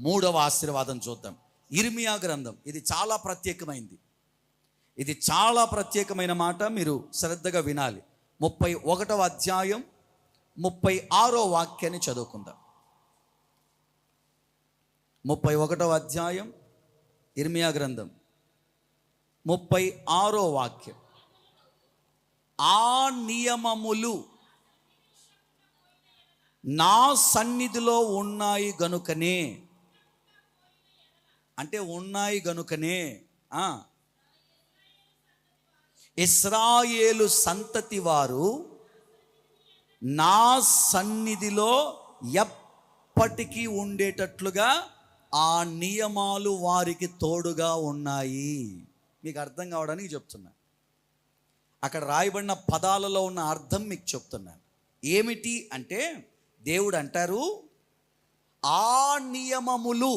మూడవ ఆశీర్వాదం చూద్దాం. ఇర్మియా గ్రంథం. ఇది చాలా ప్రత్యేకమైంది. ఇది చాలా ప్రత్యేకమైన మాట. మీరు శ్రద్ధగా వినాలి. 31వ అధ్యాయం 36వ వాక్యాన్ని చదువుకుందాం. 31వ అధ్యాయం ఇర్మియా గ్రంథం 36వ వాక్యం. ఆ నియమములు నా సన్నిధిలో ఉన్నాయి గనుకనే, అంటే ఉన్నాయి గనుకనే ఇశ్రాయేలు సంతతి వారు నా సన్నిధిలో ఎప్పటికీ ఉండేటట్లుగా ఆ నియమాలు వారికి తోడుగా ఉన్నాయి. మీకు అర్థం కావడానికి చెప్తున్నా. అక్కడ రాయబడిన పదాలలో ఉన్న అర్థం మీకు చెప్తున్నాను. ఏమిటి అంటే, దేవుడు అంటారు, ఆ నియమములు,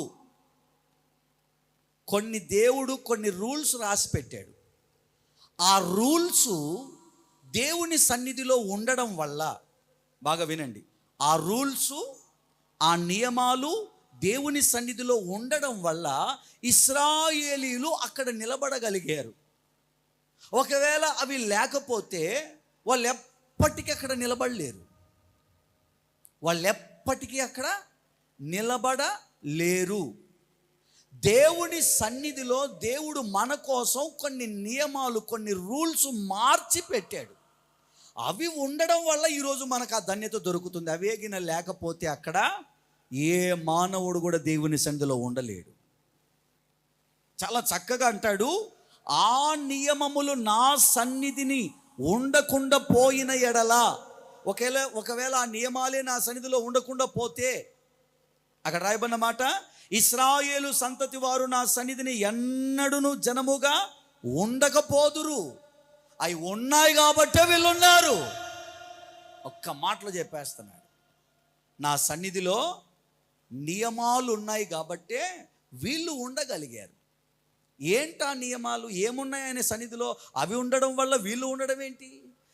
కొన్ని రూల్స్ రాసి పెట్టాడు. ఆ రూల్స్ దేవుని సన్నిధిలో ఉండడం వల్ల, బాగా వినండి, ఆ రూల్స్, ఆ నియమాలు దేవుని సన్నిధిలో ఉండడం వల్ల ఇశ్రాయేలీలు అక్కడ నిలబడగలిగారు. ఒకవేళ అవి లేకపోతే వాళ్ళు ఎప్పటికీ అక్కడ నిలబడలేరు. దేవుని సన్నిధిలో దేవుడు మన కోసం కొన్ని నియమాలు, కొన్ని రూల్స్ మార్చి పెట్టాడు. అవి ఉండడం వల్ల ఈరోజు మనకు ఆ ధన్యత దొరుకుతుంది. అవేగిన లేకపోతే అక్కడ ఏ మానవుడు కూడా దేవుని సన్నిధిలో ఉండలేడు. చాలా చక్కగా అంటాడు, ఆ నియమములు నా సన్నిధిని ఉండకుండా పోయిన ఎడల, ఒకవేళ ఆ నియమాలే నా సన్నిధిలో ఉండకుండా పోతే, అక్కడ రాయబడిన మాట, ఇశ్రాయేలు సంతతి వారు నా సన్నిధిని ఎన్నడూను జనముగా ఉండకపోదురు. అవి ఉన్నాయి కాబట్టే వీళ్ళు ఉన్నారు. ఒక్క మాటలో చెప్పేస్తున్నాడు, నా సన్నిధిలో నియమాలు ఉన్నాయి కాబట్టే వీళ్ళు ఉండగలిగారు. ఏంటా నియమాలు? ఏమున్నాయి ఆయన సన్నిధిలో? అవి ఉండడం వల్ల వీళ్ళు ఉండడం ఏంటి?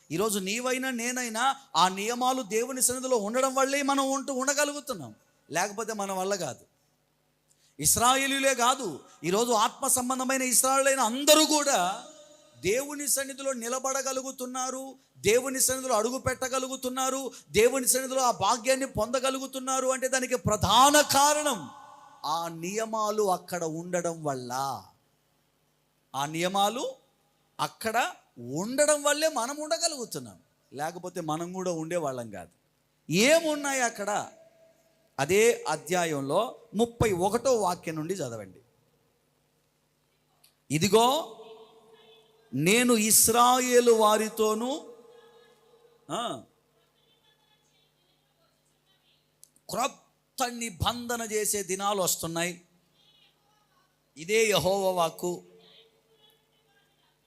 ఈరోజు నీవైనా నేనైనా ఆ నియమాలు దేవుని సన్నిధిలో ఉండడం వల్లే మనం ఉండగలుగుతున్నాం. లేకపోతే మన వల్ల కాదు. ఇశ్రాయేలీలే కాదు, ఈరోజు ఆత్మ సంబంధమైన ఇశ్రాయేలీలైన అందరూ కూడా దేవుని సన్నిధిలో నిలబడగలుగుతున్నారు, దేవుని సన్నిధిలో అడుగు పెట్టగలుగుతున్నారు, దేవుని సన్నిధిలో ఆ భాగ్యాన్ని పొందగలుగుతున్నారు. అంటే దానికి ప్రధాన కారణం ఆ నియమాలు అక్కడ ఉండడం వల్ల. ఆ నియమాలు అక్కడ ఉండడం వల్లే మనం ఉండగలుగుతున్నాం. లేకపోతే మనం కూడా ఉండేవాళ్ళం కాదు. ఏమున్నాయి అక్కడ? అదే అధ్యాయంలో 31వ వాక్యం నుండి చదవండి. ఇదిగో నేను ఇశ్రాయేలు వారితోనూ క్రొత్త నిబంధన చేసే దినాలు వస్తున్నాయి. ఇదే యెహోవా వాక్కు.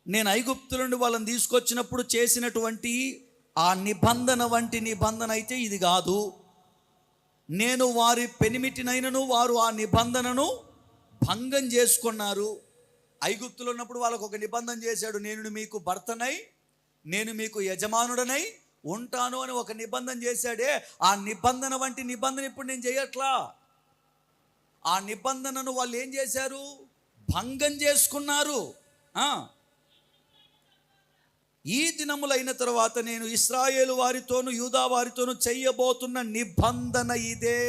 నేను ఐగుప్తు నుండి వాళ్ళని తీసుకొచ్చినప్పుడు చేసినటువంటి ఆ నిబంధన వంటి నిబంధన అయితే ఇది కాదు. నేను వారి పెనిమిటినైనను వారు ఆ నిబంధనను భంగం చేసుకున్నారు. ఐగుప్తులో ఉన్నప్పుడు వాళ్ళకు ఒక నిబంధన చేశాడు, నేను మీకు భర్తనై, నేను మీకు యజమానుడనై ఉంటాను అని ఒక నిబంధన చేశాడే. ఆ నిబంధన వంటి నిబంధన ఇప్పుడు నేను చేయట్లా. ఆ నిబంధనను వాళ్ళు ఏం చేశారు? భంగం చేసుకున్నారు. ఈ దినములైన తర్వాత నేను ఇశ్రాయేలు వారితోనూ యూదా వారితోనూ చేయబోతున్న నిబంధన ఇదే.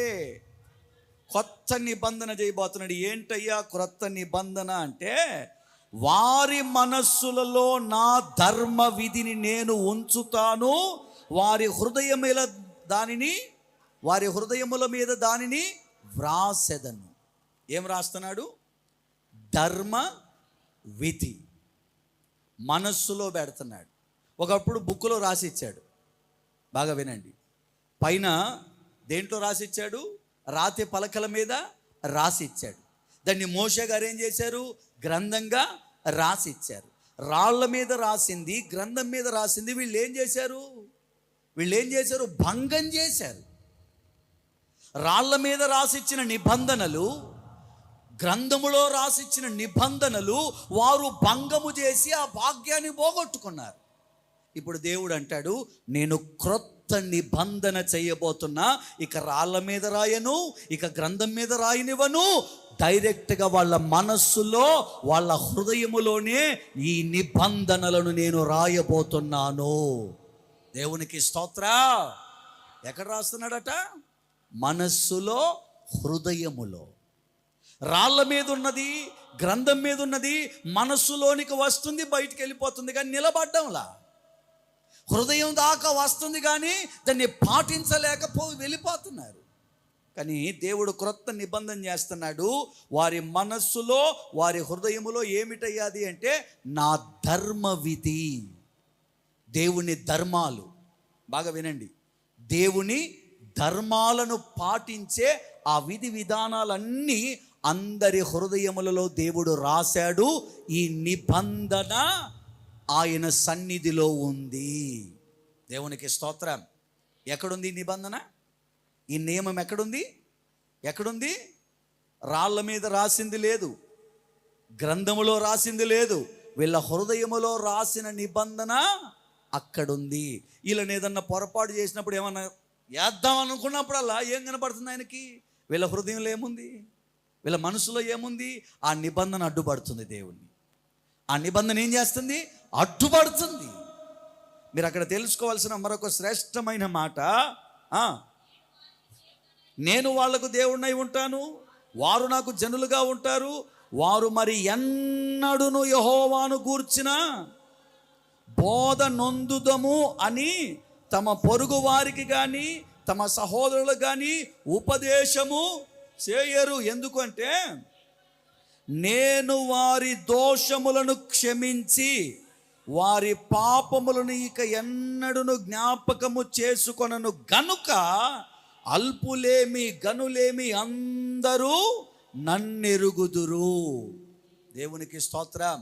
కొత్త నిబంధన చేయబోతున్నాడు. ఏంటయ్యా క్రొత్త నిబంధన అంటే, వారి మనస్సులలో నా ధర్మ విధిని నేను ఉంచుతాను, వారి హృదయముల మీద దానిని వ్రాసెదను. ఏం రాస్తున్నాడు? ధర్మ విధి మనస్సులో పెడుతున్నాడు. ఒకప్పుడు బుక్కులో రాసి ఇచ్చాడు. బాగా వినండి. పైన దేంట్లో రాసి ఇచ్చాడు? రాతి పలకల మీద రాసి ఇచ్చాడు. దాన్ని మోషే గారు ఏం చేశారు? గ్రంథంగా రాసి ఇచ్చారు. రాళ్ల మీద రాసింది, గ్రంథం మీద రాసింది వీళ్ళు ఏం చేశారు? భంగం చేశారు. రాళ్ల మీద రాసిచ్చిన నిబంధనలు, గ్రంథములో రాసిచ్చిన నిబంధనలు వారు భంగము చేసి ఆ భాగ్యాన్ని పోగొట్టుకున్నారు. ఇప్పుడు దేవుడు అంటాడు, నేను క్రొత్త క్రొత్త నిబంధన చేయబోతున్నా. ఇక రాళ్ళ మీద రాయను, ఇక గ్రంథం మీద రాయనివ్వను. డైరెక్ట్గా వాళ్ళ మనస్సులో, వాళ్ళ హృదయములోనే ఈ నిబంధనలను నేను రాయబోతున్నాను. దేవునికి స్తోత్ర. ఎక్కడ రాస్తున్నాడట? మనస్సులో, హృదయములో. రాళ్ళ మీద ఉన్నది, గ్రంథం మీద ఉన్నది మనస్సులోనికి వస్తుంది, బయటికి వెళ్ళిపోతుంది, కానీ నిలబడ్డంలా. హృదయం దాకా వస్తుంది కానీ దాన్ని వెళ్ళిపోతున్నారు. కానీ దేవుడు క్రొత్త నిబంధన చేస్తున్నాడు. వారి మనస్సులో, వారి హృదయములో ఏమిటయ్యాది అంటే నా ధర్మ విధి, దేవుని ధర్మాలు. బాగా వినండి, దేవుని ధర్మాలను పాటించే ఆ విధి విధానాలన్నీ అందరి హృదయములలో దేవుడు రాశాడు. ఈ నిబంధన ఆయన సన్నిధిలో ఉంది. దేవునికి స్తోత్రం. ఎక్కడుంది ఈ నిబంధన? ఈ నియమం ఎక్కడుంది? రాళ్ళ మీద రాసింది లేదు, గ్రంథములో రాసింది లేదు, వీళ్ళ హృదయములో రాసిన నిబంధన అక్కడుంది. వీళ్ళని ఏదన్నా పొరపాటు చేసినప్పుడు, ఏమన్నా వేద్దాం అనుకున్నప్పుడల్లా ఏం కనపడుతుంది ఆయనకి? వీళ్ళ హృదయంలో ఏముంది, వీళ్ళ మనసులో ఏముంది? ఆ నిబంధన అడ్డుపడుతుంది దేవుణ్ణి. ఆ నిబంధన ఏం చేస్తుంది? అడ్డుపడుతుంది. మీరు అక్కడ తెలుసుకోవాల్సిన మరొక శ్రేష్టమైన మాట, నేను వాళ్లకు దేవుణ్ణై ఉంటాను, వారు నాకు జనులుగా ఉంటారు. వారు మరి ఎన్నడును యెహోవాను గూర్చిన బోధ నొందుదము అని తమ పొరుగు వారికి కానీ తమ సహోదరులకు కానీ ఉపదేశము చేయరు. ఎందుకంటే నేను వారి దోషములను క్షమించి వారి పాపములను ఇక ఎన్నడును జ్ఞాపకము చేసుకొనను గనుక అల్పులేమి గనులేమి అందరూ నన్నెరుగుదురు. దేవునికి స్తోత్రం.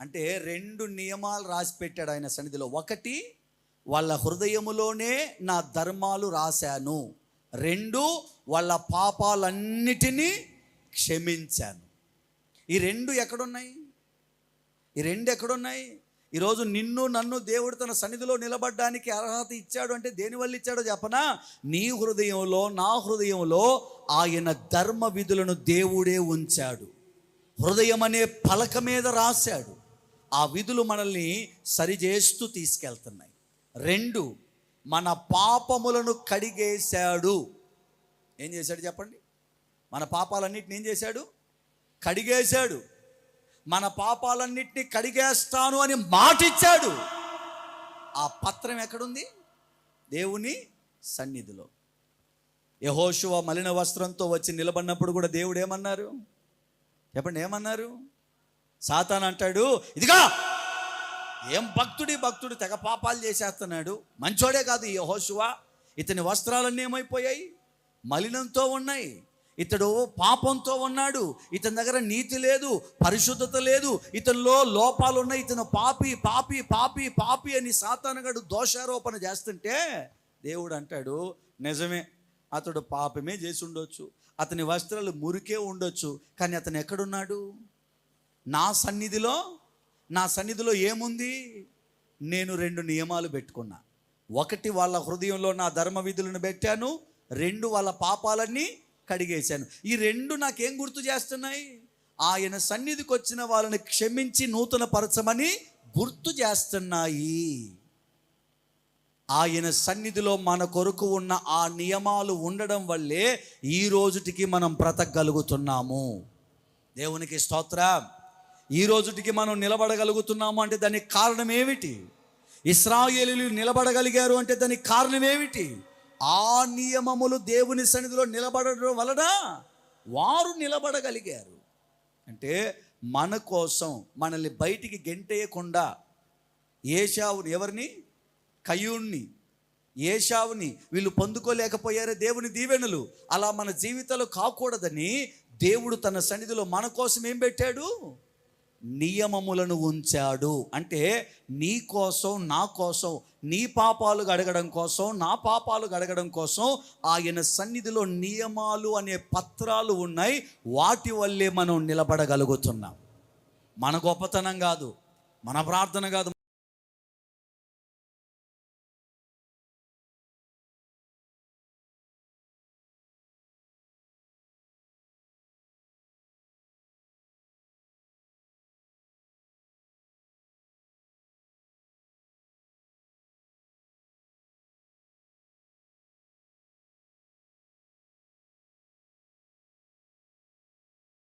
అంటే 2 నియమాలు రాసి పెట్టాడు ఆయన సన్నిధిలో. ఒకటి, వాళ్ళ హృదయములోనే నా ధర్మాలు రాశాను. 2, వాళ్ళ పాపాలన్నిటినీ క్షమించాను. ఈ 2 ఎక్కడున్నాయి? ఈరోజు నిన్ను నన్ను దేవుడు తన సన్నిధిలో నిలబడడానికి అర్హత ఇచ్చాడు అంటే దేనివల్ల ఇచ్చాడో చెప్పనా? నీ హృదయంలో, నా హృదయంలో ఆయన ధర్మ విధులను దేవుడే ఉంచాడు. హృదయం అనే పలక మీద రాశాడు. ఆ విధులు మనల్ని సరిచేస్తూ తీసుకెళ్తున్నాయి. 2, మన పాపములను కడిగేశాడు. ఏం చేశాడు చెప్పండి? మన పాపాలన్నిటిని ఏం చేశాడు? కడిగేశాడు. మన పాపాలన్నిటిని కడిగేస్తాను అని మాటిచ్చాడు. ఆ పత్రం ఎక్కడుంది? దేవుని సన్నిధిలో. యెహోషువ మలిన వస్త్రంతో వచ్చి నిలబడినప్పుడు కూడా దేవుడు ఏమన్నారు చెప్పండి? ఏమన్నారు? సాతాను అంటాడు, ఇదిగా ఏం భక్తుడు తెగ పాపాలు చేసేస్తున్నాడు, మంచోడే కాదు ఈ యెహోషువ, ఇతని వస్త్రాలన్నీ ఏమైపోయాయి? మలినంతో ఉన్నాయి, ఇతడు పాపంతో ఉన్నాడు, ఇతని దగ్గర నీతి లేదు, పరిశుద్ధత లేదు, ఇతనిలో లోపాలు ఉన్నాయి, ఇతను పాపి పాపి పాపి పాపి అని సాతానుగాడు దోషారోపణ చేస్తుంటే దేవుడు అంటాడు, నిజమే, అతడు పాపమే చేసి ఉండొచ్చు, అతని వస్త్రాలు మురికే ఉండొచ్చు, కానీ అతను ఎక్కడున్నాడు? నా సన్నిధిలో ఏముంది? నేను 2 నియమాలు పెట్టుకున్నా. 1, వాళ్ళ హృదయంలో నా ధర్మ విధులను పెట్టాను. 2, వాళ్ళ పాపాలన్నీ కడిగేశాను. ఈ 2 నాకేం గుర్తు చేస్తున్నాయి? ఆయన సన్నిధికి వచ్చిన వాళ్ళని క్షమించి నూతన పరచమని గుర్తు చేస్తున్నాయి. ఆయన సన్నిధిలో మన కొరకు ఉన్న ఆ నియమాలు ఉండడం వల్లే ఈ రోజుటికి మనం బ్రతకగలుగుతున్నాము. దేవునికి స్తోత్రం. ఈ రోజుటికి మనం నిలబడగలుగుతున్నాము అంటే దానికి కారణం ఏమిటి? ఇశ్రాయేలీయులు నిలబడగలిగారు అంటే దానికి కారణం ఏమిటి? ఆ నియమములు దేవుని సన్నిధిలో నిలబడడం వలన వారు నిలబడగలిగారు. అంటే మన కోసం మనల్ని బయటికి గెంటేయకుండా ఏశావుని, ఎవరిని? కయ్యూన్ని, ఏశావుని వీళ్ళు పొందుకోలేకపోయారే దేవుని దీవెనలు. అలా మన జీవితాలు కాకూడదని దేవుడు తన సన్నిధిలో మన కోసం ఏం పెట్టాడు? నియమములను ఉంచాడు. అంటే నీ కోసం, నా కోసం, నీ పాపాలు గడగడం కోసం, నా పాపాలు గడగడం కోసం ఆయన సన్నిధిలో నియమాలు అనే పత్రాలు ఉన్నాయి. వాటి వల్లే మనం నిలబడగలుగుతున్నాం. మన గొప్పతనం కాదు, మన ప్రార్థన కాదు.